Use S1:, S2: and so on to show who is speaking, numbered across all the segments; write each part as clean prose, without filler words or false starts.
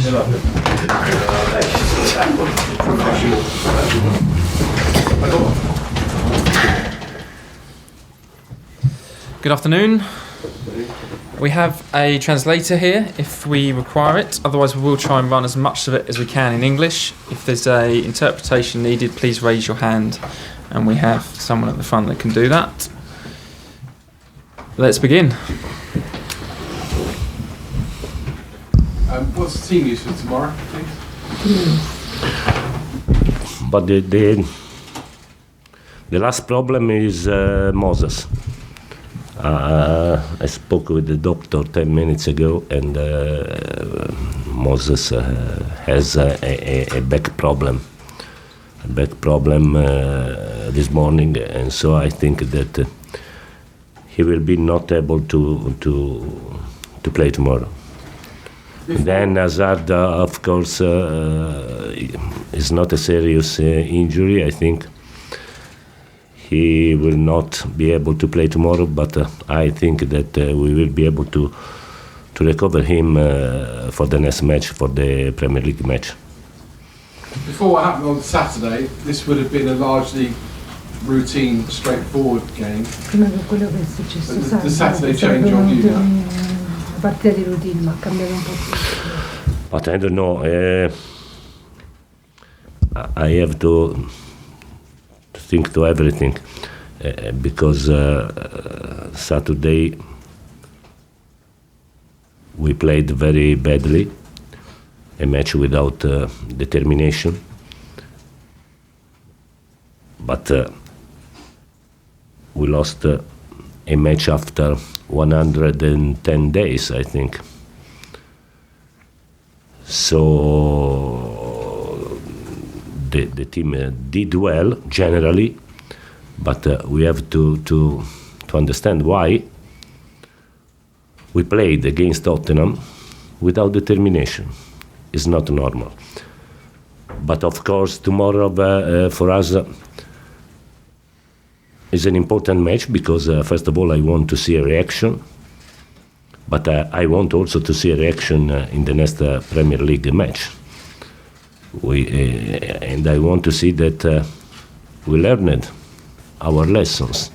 S1: Good afternoon. We have a translator here if we require it. Otherwise, we will try and run as much of it as we can in English. If there's a interpretation needed, please raise your hand, and we have someone at the front that can do that. Let's begin.
S2: What's the team use for tomorrow, please?
S3: But the last problem is Moses. I spoke with the doctor 10 minutes ago, and Moses has a back problem. This morning, and so I think that he will be not able to play tomorrow. Then Hazard, of course, is not a serious injury. I think he will not be able to play tomorrow, but I think that we will be able to recover him for the next match, for the Premier League match.
S2: Before what happened on Saturday, this would have been a largely routine, straightforward game. The Saturday change on you now.
S4: Partita di routine, ma cambiare un po'.
S3: But I don't know. I have to think to everything because Saturday we played very badly, a match without determination. But we lost a match after 110 days, I think. So the team did well generally, but we have to understand why we played against Tottenham without determination. It's not normal. But of course, tomorrow for us is an important match because first of all I want to see a reaction, but I want also to see a reaction in the next Premier League match. And I want to see that we learned our lessons.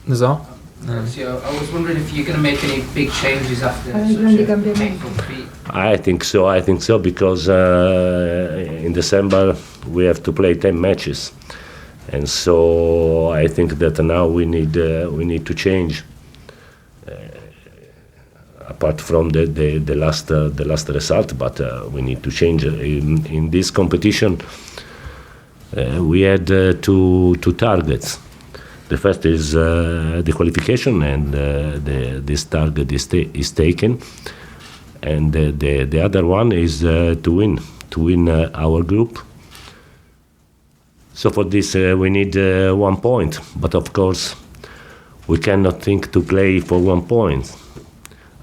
S1: Nazar?
S5: Maurizio, I was wondering if you're going to make any big changes after such a painful defeat.
S3: I think so because in December we have to play 10 matches. And so I think that now we need to change. Apart from the last result, but we need to change. In this competition, we had two targets. The first is the qualification, and this target is taken. And the other one is to win our group. So for this we need 1 point, but of course we cannot think to play for 1 point.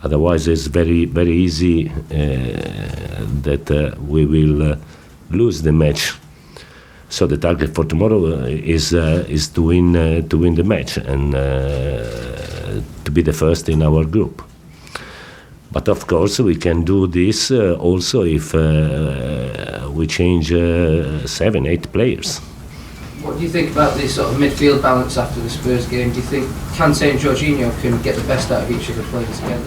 S3: Otherwise it's very easy that we will lose the match. So the target for tomorrow is to win the match and to be the first in our group. But of course we can do this also if we change 7-8 players.
S5: What do you think about this sort of midfield balance after the Spurs game? Do you think Kante and Jorginho can get the best out of each of the players together?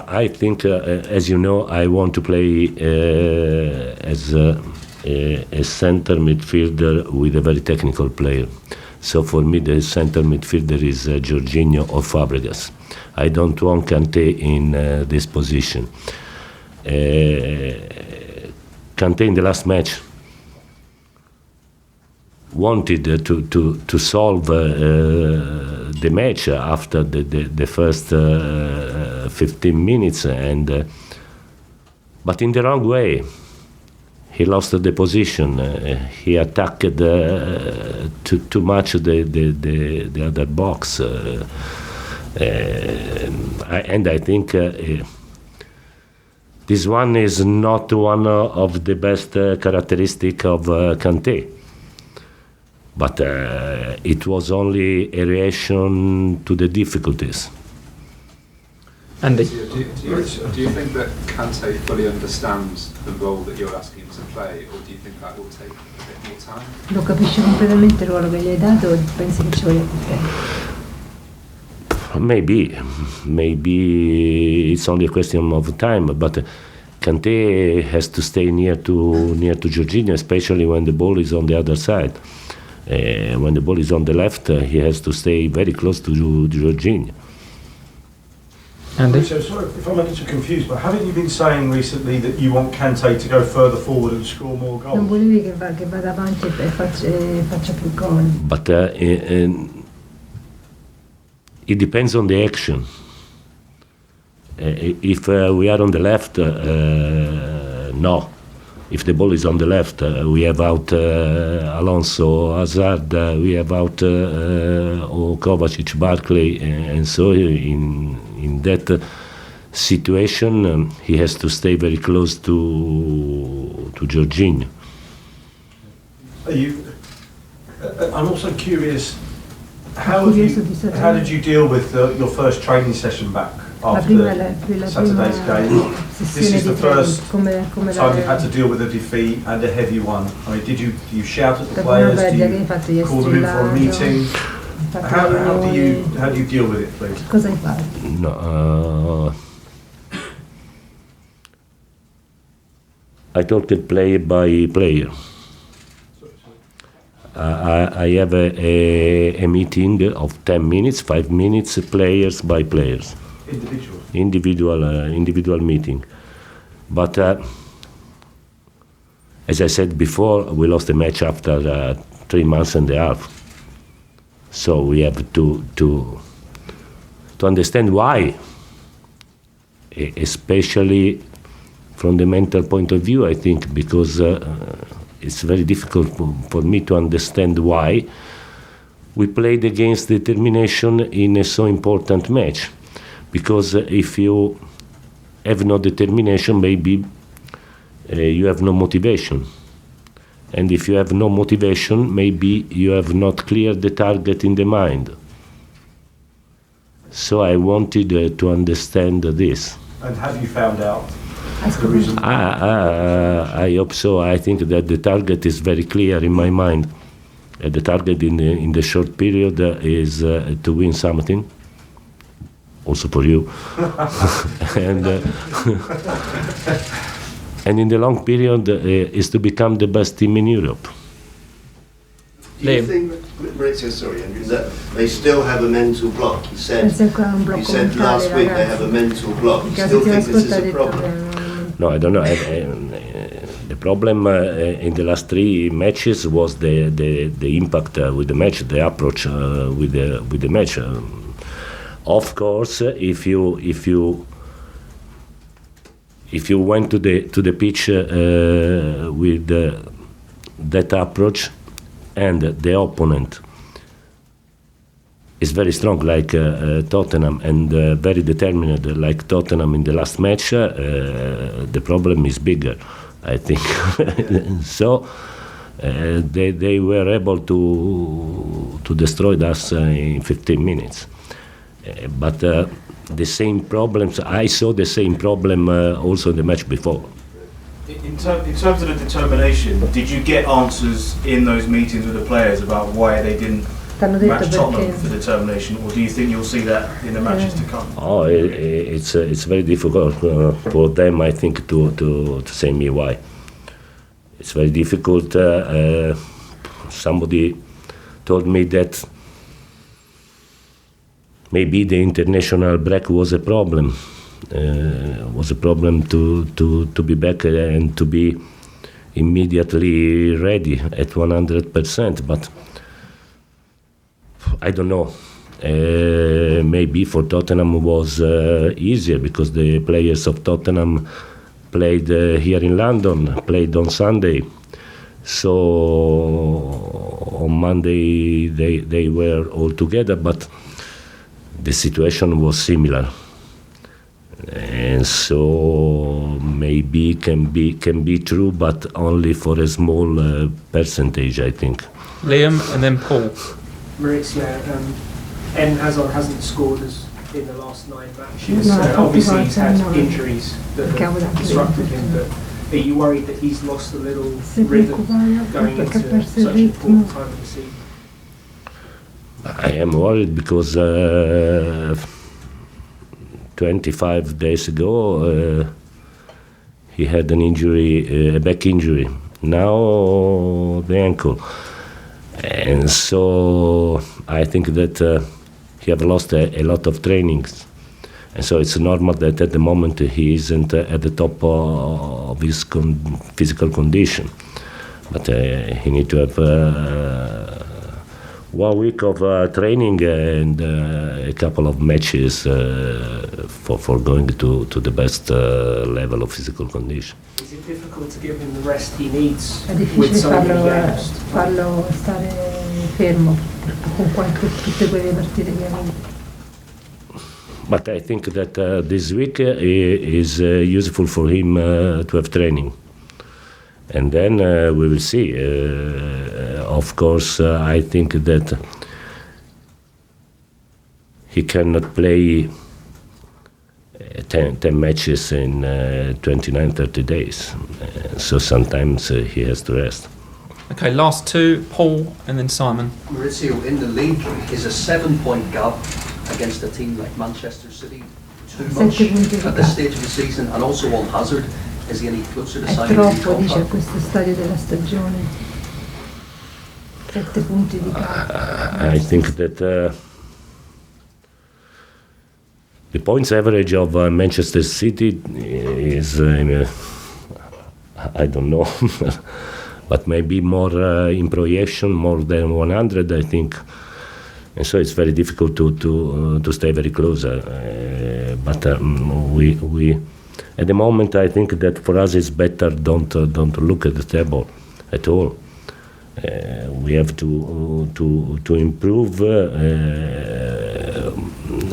S3: I think, as you know, I want to play as a center midfielder with a very technical player. So for me, the center midfielder is Jorginho or Fabregas. I don't want Kante in this position. Kante in the last match wanted to solve the match after the first 15 minutes, but in the wrong way. He lost the position. He attacked too much the other box, and I think. This one is not one of the best characteristic of Kante, but it was only a reaction to the difficulties.
S1: Andy.
S6: Do you think that Kante fully understands the role that you're asking him to play, or do you think that will take a bit more time?
S4: Lo capisce completamente il ruolo che gli hai dato o pensi che ci voglia più tempo?
S3: Maybe it's only a question of time, but Kante has to stay near to Jorginho, especially when the ball is on the other side. When the ball is on the left, he has to stay very close to Jorginho.
S1: Andy?
S7: So sorry if I'm a little confused, but haven't you been saying recently that you want Kante to go further forward and score more goals?
S4: Non volevi che vada avanti e faccia più gol.
S3: But it depends on the action. If we are on the left, no. If the ball is on the left, we have out Alonso, Hazard, we have out Kovacic, Barkley, and so in that situation, he has to stay very close to Jorginho.
S7: I'm also curious, how did you deal with your first training session back after Saturday's game? This is the first time you've had to deal with a defeat and a heavy one. I mean, did you shout at the players? Do you call them in for a meeting? How do you deal with it, please?
S4: Cosa hai fatto?
S3: No, I talk it player by player. I have a meeting of 10 minutes, 5 minutes, players by players. Individual meeting. But as I said before, we lost the match after 3 months and a half. So we have to understand why, especially from the mental point of view, I think, because it's very difficult for me to understand why we played against determination in a so important match. Because if you have no determination, maybe you have no motivation. And if you have no motivation, maybe you have not cleared the target in the mind. So I wanted to understand this.
S7: And have you found out?
S3: I hope so. I think that the target is very clear in my mind. The target in the short period is to win something, also for you, and in the long period is to become the best team in Europe.
S8: Do you think, Maurizio, sorry, Andrew, that they still have a mental block? You said last week they have a mental block. You still think this is a problem?
S3: No, I don't know. The problem in the last 3 matches was the impact with the match, the approach with the match. Of course, if you went to the pitch with that approach, and the opponent is very strong, like Tottenham, and very determined, like Tottenham in the last match, the problem is bigger, I think. So they were able to destroy us in 15 minutes. But the same problems, I saw the same problem also in the match before.
S7: In terms of the determination, did you get answers in those meetings with the players about why they didn't match Tottenham for determination, or do you think you'll see that in the matches to come?
S3: Oh, it's very difficult for them, I think, to say me why. It's very difficult. Somebody told me that maybe the international break was a problem. To be back and to be immediately ready at 100%. But I don't know. Maybe for Tottenham was easier because the players of Tottenham played here in London, played on Sunday. So on Monday they were all together, but the situation was similar. And so maybe can be true, but only for a small percentage, I think.
S1: Liam and then Paul.
S9: Maurizio, Eden Hazard hasn't scored as in the last 9 matches. Obviously he's had injuries that have disrupted him, but are you worried that he's lost a little rhythm going into such an important time of the season?
S3: I am worried because 25 days ago he had an injury, a back injury. Now the ankle, and so I think that he have lost a lot of trainings, and so it's normal that at the moment he isn't at the top of his physical condition. But he need to have 1 week of training and a couple of matches for going to the best level of physical condition.
S9: Is it difficult to give him the rest he needs
S4: È
S9: with
S4: difficile
S9: so many games?
S4: farlo stare fermo con tutte quelle partite che ha vinto.
S3: But I think that this week is useful for him to have training. And then we will see. Of course, I think that he cannot play 10 matches in 29, 30 days. So sometimes he has to rest.
S1: Okay, last two, Paul and then Simon.
S10: Maurizio, in the league, is a 7-point gap against a team like Manchester City too much at this stage of the season, and also on Hazard? Is he any closer to
S4: È
S10: signing
S4: troppo,
S10: the
S4: dice, a
S10: contract?
S4: questo stadio della stagione. 7 punti di gap.
S3: I think that the points average of Manchester City is, I don't know, but maybe more in projection, more than 100, I think. And so it's very difficult to stay very close. But we at the moment, I think that for us it's better don't look at the table at all. We have to improve,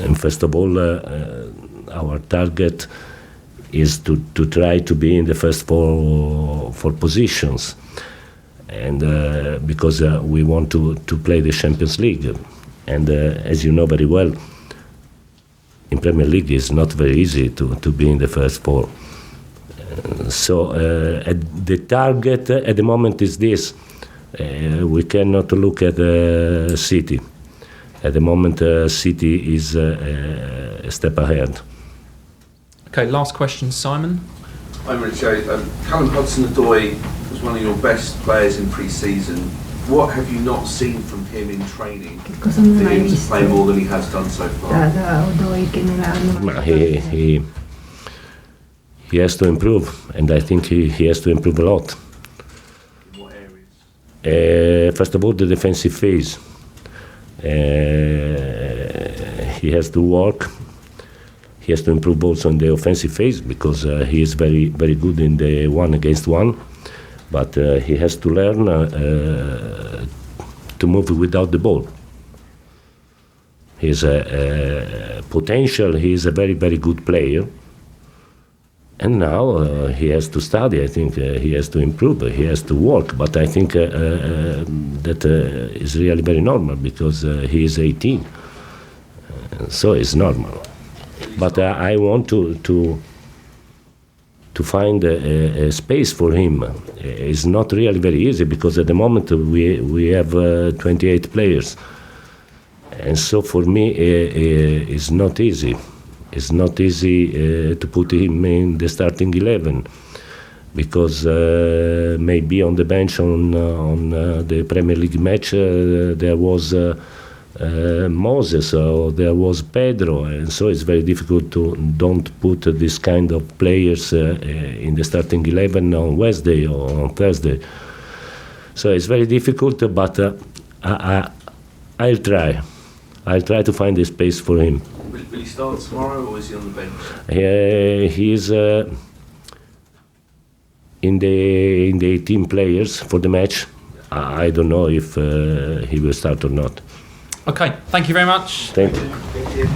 S3: and first of all, our target is to try to be in the first four positions, and because we want to play the Champions League, and as you know very well, in Premier League it's not very easy to be in the first four. So the target at the moment is this. We cannot look at City. At the moment, City is a step ahead.
S1: Okay, last question, Simon.
S6: Hi Maurizio. Callum Hudson-Odoi was one of your best players in pre-season. What have you not seen from him in training
S4: Che cosa non
S6: for
S4: hai
S6: him to
S4: visto
S6: play more than he has done so far?
S4: da Odoi che non hanno
S3: He has to improve, and I think he has to improve a lot.
S6: In what areas?
S3: First of all, the defensive phase. He has to work. He has to improve also in the offensive phase because he is very, very good in the 1-against-1. But he has to learn to move without the ball. He has a potential. He is a very, very good player. And now he has to study. I think he has to improve. He has to work. But I think that is really very normal because he is 18. So it's normal. But I want to find a space for him. It's not really very easy because at the moment we have 28 players. And so for me it's not easy. It's not easy to put him in the starting 11 because maybe on the bench on the Premier League match there was Moses or there was Pedro, and so it's very difficult to don't put this kind of players in the starting 11 on Wednesday or on Thursday. So it's very difficult, but I'll try. I'll try to find a space for him.
S6: Will he start tomorrow or is he on the bench?
S3: He is in the 18 players for the match. I don't know if he will start or not.
S1: Okay, thank you very much.
S3: Thank you.
S6: Thank you.